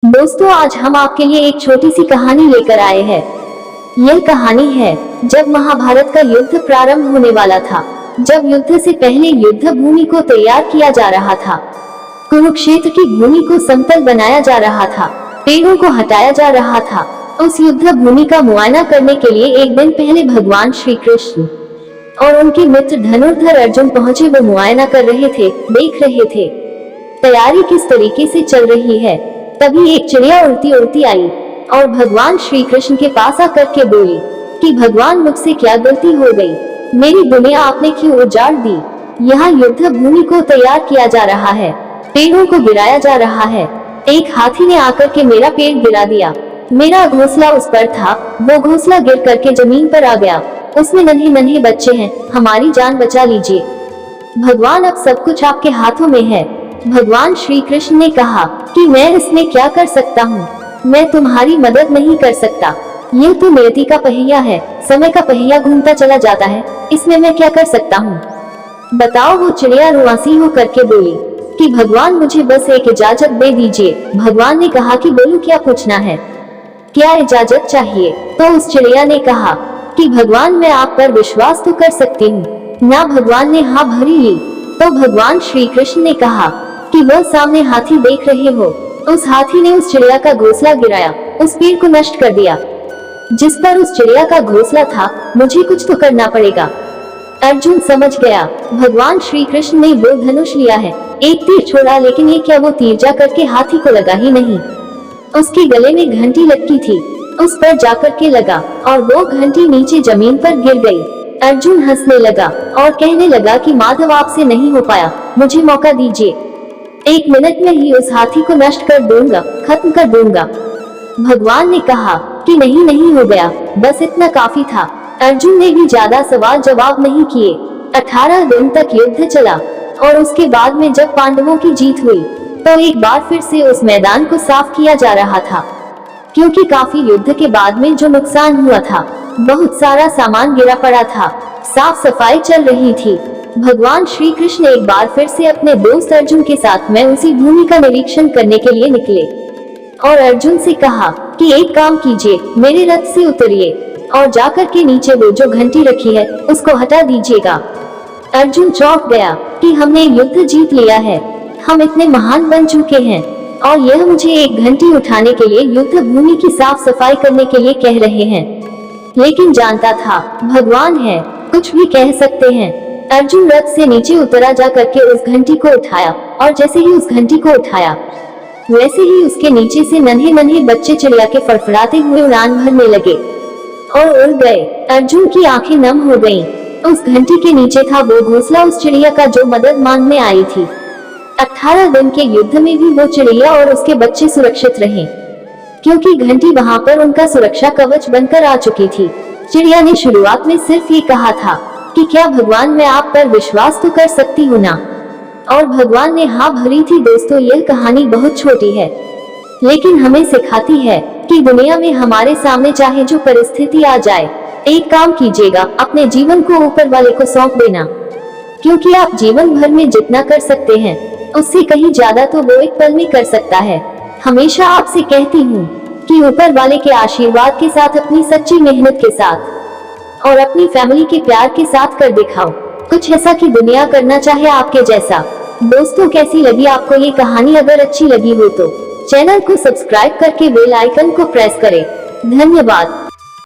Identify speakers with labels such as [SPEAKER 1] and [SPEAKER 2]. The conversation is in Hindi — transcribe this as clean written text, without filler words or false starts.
[SPEAKER 1] दोस्तों, आज हम आपके लिए एक छोटी सी कहानी लेकर आए हैं। यह कहानी है जब महाभारत का युद्ध प्रारंभ होने वाला था। जब युद्ध से पहले युद्ध भूमि को तैयार किया जा रहा था। कुरुक्षेत्र की भूमि को समतल बनाया जा रहा था, पेड़ों को हटाया जा रहा था। उस युद्ध भूमि का मुआयना करने के लिए एक दिन पहले भगवान श्री कृष्ण और उनके मित्र धनुर्धर अर्जुन पहुंचे। वो मुआयना कर रहे थे, देख रहे थे तैयारी किस तरीके से चल रही है। तभी एक चिड़िया उड़ती उड़ती आई और भगवान श्री कृष्ण के पास आकर के बोली कि भगवान, मुझसे क्या गलती हो गई, मेरी दुनिया आपने क्यों उजाड़ दी। यहाँ युद्ध भूमि को तैयार किया जा रहा है, पेड़ों को गिराया जा रहा है। एक हाथी ने आकर के मेरा पेड़ गिरा दिया। मेरा घोंसला उस पर था, वो घोंसला गिर करके जमीन पर आ गया। उसमें नन्हे नन्हे बच्चे हैं, हमारी जान बचा लीजिए भगवान, अब सब कुछ आपके हाथों में है। भगवान श्री कृष्ण ने कहा कि मैं इसमें क्या कर सकता हूँ, मैं तुम्हारी मदद नहीं कर सकता। यह तो नियति का पहिया है, समय का पहिया घूमता चला जाता है, इसमें मैं क्या कर सकता हूँ बताओ। वो चिड़िया रुआसी हो करके बोली कि भगवान, मुझे बस एक इजाजत दे दीजिए। भगवान ने कहा कि बोलो, क्या पूछना है, क्या इजाजत चाहिए। तो उस चिड़िया ने कहा कि भगवान, मैं आप पर विश्वास तो कर सकती हूँ ना। भगवान ने हाँ भरी ली। तो भगवान श्री कृष्ण ने कहा कि वह सामने हाथी देख रहे हो, उस हाथी ने उस चिड़िया का घोंसला गिराया, उस पेड़ को नष्ट कर दिया जिस पर उस चिड़िया का घोंसला था। मुझे कुछ तो करना पड़ेगा। अर्जुन समझ गया, भगवान श्री कृष्ण ने वो धनुष लिया है। एक तीर छोड़ा, लेकिन ये क्या वो तीर जा करके हाथी को लगा ही नहीं। उसके गले में घंटी लटकी थी, उस पर जाकर के लगा और वो घंटी नीचे जमीन पर गिर गई। अर्जुन हंसने लगा और कहने लगा कि माधव, आपसे नहीं हो पाया, मुझे मौका दीजिए। 1 मिनट में ही उस हाथी को नष्ट कर दूंगा, खत्म कर दूंगा। भगवान ने कहा कि नहीं नहीं हो गया, बस इतना काफी था। अर्जुन ने भी ज्यादा सवाल जवाब नहीं किए। 18 दिन तक युद्ध चला और उसके बाद में जब पांडवों की जीत हुई तो एक बार फिर से उस मैदान को साफ किया जा रहा था, क्योंकि काफी युद्ध के बाद में जो नुकसान हुआ था, बहुत सारा सामान गिरा पड़ा था, साफ सफाई चल रही थी। भगवान श्री कृष्ण एक बार फिर से अपने दोस्त अर्जुन के साथ में उसी भूमि का निरीक्षण करने के लिए निकले और अर्जुन से कहा कि एक काम कीजिए, मेरे रथ से उतरिए और जाकर के नीचे वो जो घंटी रखी है उसको हटा दीजिएगा। अर्जुन चौंक गया कि हमने युद्ध जीत लिया है, हम इतने महान बन चुके हैं और यह मुझे एक घंटी उठाने के लिए युद्ध भूमि की साफ सफाई करने के लिए कह रहे हैं। लेकिन जानता था भगवान है, कुछ भी कह सकते हैं। अर्जुन रथ से नीचे उतरा, जा करके उस घंटी को उठाया और जैसे ही उस घंटी को उठाया वैसे ही उसके नीचे से नन्हे नन्हे बच्चे चिड़िया के फड़फड़ाते हुए उड़ान भरने लगे और उड़ गए। अर्जुन की आंखें नम हो गईं। उस घंटी के नीचे था वो घोंसला उस चिड़िया का जो मदद मांगने आई थी। 18 दिन के युद्ध में भी वो चिड़िया और उसके बच्चे सुरक्षित रहे, क्योंकि घंटी वहां पर उनका सुरक्षा कवच बनकर आ चुकी थी। चिड़िया ने शुरुआत में सिर्फ ये कहा था कि क्या भगवान, मैं आप पर विश्वास तो कर सकती हूँ ना, और भगवान ने हाँ भरी थी। दोस्तों, यह कहानी बहुत छोटी है लेकिन हमें सिखाती है कि दुनिया में हमारे सामने चाहे जो परिस्थिति आ जाए, एक काम कीजिएगा, अपने जीवन को ऊपर वाले को सौंप देना, क्योंकि आप जीवन भर में जितना कर सकते हैं उससे कहीं ज्यादा तो वो एक पल में कर सकता है। हमेशा आपसे कहती हूँ कि ऊपर वाले के आशीर्वाद के साथ, अपनी सच्ची मेहनत के साथ और अपनी फैमिली के प्यार के साथ कर दिखाओ कुछ ऐसा कि दुनिया करना चाहे आपके जैसा। दोस्तों, कैसी लगी आपको ये कहानी? अगर अच्छी लगी हो तो चैनल को सब्सक्राइब करके बेल आइकन को प्रेस करें। धन्यवाद।